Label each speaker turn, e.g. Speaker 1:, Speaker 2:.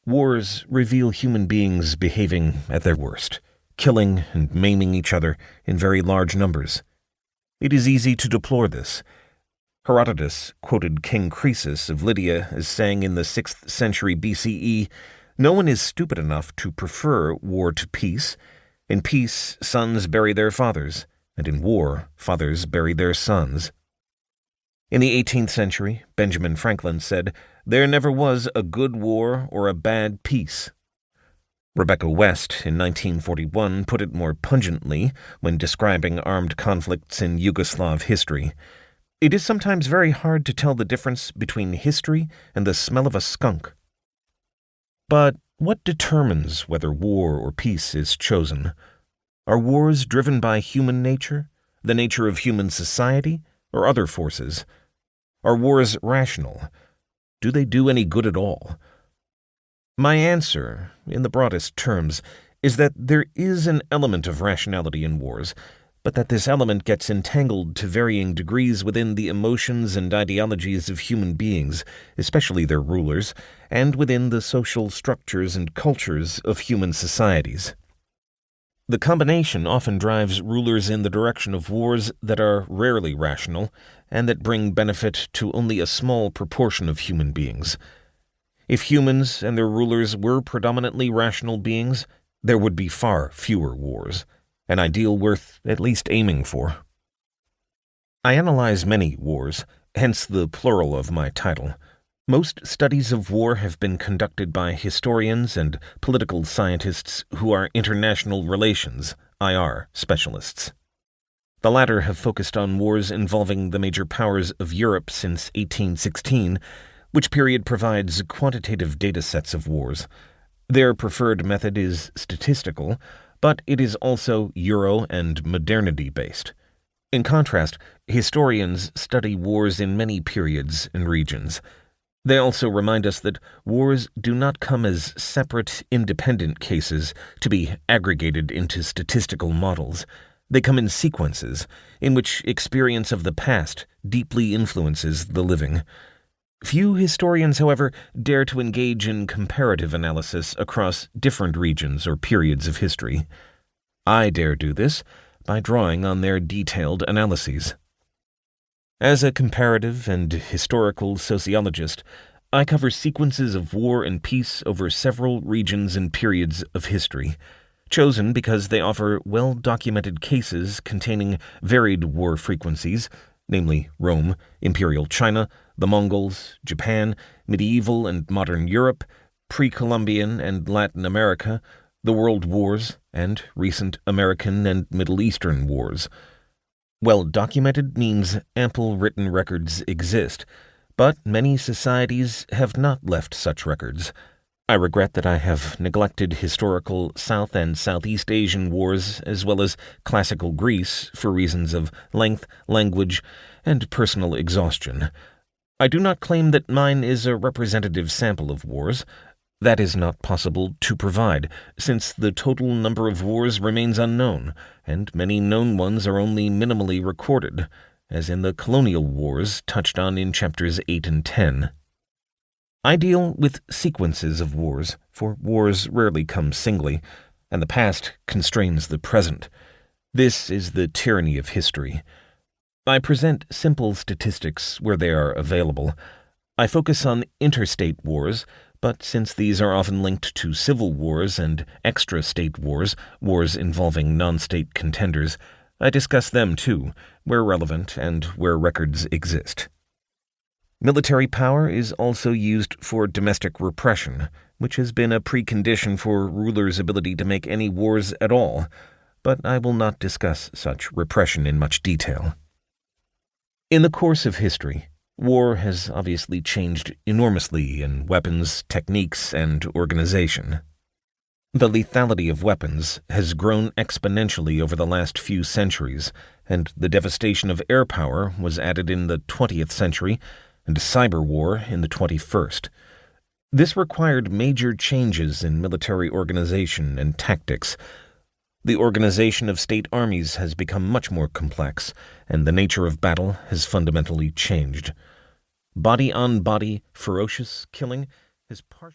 Speaker 1: Wars reveal human beings behaving at their worst, killing and maiming each other in very large numbers. It is easy to deplore this. Herodotus quoted King Croesus of Lydia as saying in the 6th century BCE, "No one is stupid enough to prefer war to peace. In peace, sons bury their fathers, and in war, fathers bury their sons." In the 18th century, Benjamin Franklin said, "There never was a good war or a bad peace." Rebecca West in 1941 put it more pungently when describing armed conflicts in Yugoslav history. "It is sometimes very hard to tell the difference between history and the smell of a skunk." But what determines whether war or peace is chosen? Are wars driven by human nature, the nature of human society, or other forces? Are wars rational? Do they do any good at all? My answer, in the broadest terms, is that there is an element of rationality in wars, but that this element gets entangled to varying degrees within the emotions and ideologies of human beings, especially their rulers, and within the social structures and cultures of human societies. The combination often drives rulers in the direction of wars that are rarely rational and that bring benefit to only a small proportion of human beings. If humans and their rulers were predominantly rational beings, there would be far fewer wars, an ideal worth at least aiming for. I analyze many wars, hence the plural of my title. Most studies of war have been conducted by historians and political scientists who are international relations, IR, specialists. The latter have focused on wars involving the major powers of Europe since 1816, which period provides quantitative data sets of wars. Their preferred method is statistical, but it is also Euro- and modernity-based. In contrast, historians study wars in many periods and regions. They also remind us that wars do not come as separate, independent cases to be aggregated into statistical models. They come in sequences, in which experience of the past deeply influences the living. Few historians, however, dare to engage in comparative analysis across different regions or periods of history. I dare do this by drawing on their detailed analyses. As a comparative and historical sociologist, I cover sequences of war and peace over several regions and periods of history, chosen because they offer well-documented cases containing varied war frequencies, namely Rome, Imperial China, the Mongols, Japan, medieval and modern Europe, pre-Columbian and Latin America, the World Wars, and recent American and Middle Eastern wars. Well-documented means ample written records exist, but many societies have not left such records. I regret that I have neglected historical South and Southeast Asian wars as well as classical Greece for reasons of length, language, and personal exhaustion. I do not claim that mine is a representative sample of wars. That is not possible to provide, since the total number of wars remains unknown, and many known ones are only minimally recorded, as in the colonial wars touched on in chapters 8 and 10. I deal with sequences of wars, for wars rarely come singly, and the past constrains the present. This is the tyranny of history. I present simple statistics where they are available. I focus on interstate wars, but since these are often linked to civil wars and extra-state wars, wars involving non-state contenders, I discuss them too, where relevant and where records exist. Military power is also used for domestic repression, which has been a precondition for rulers' ability to make any wars at all, but I will not discuss such repression in much detail. In the course of history, war has obviously changed enormously in weapons, techniques, and organization. The lethality of weapons has grown exponentially over the last few centuries, and the devastation of air power was added in the 20th century and cyber war in the 21st. This required major changes in military organization and tactics. The organization of state armies has become much more complex, and the nature of battle has fundamentally changed. Body-on-body, ferocious killing has partially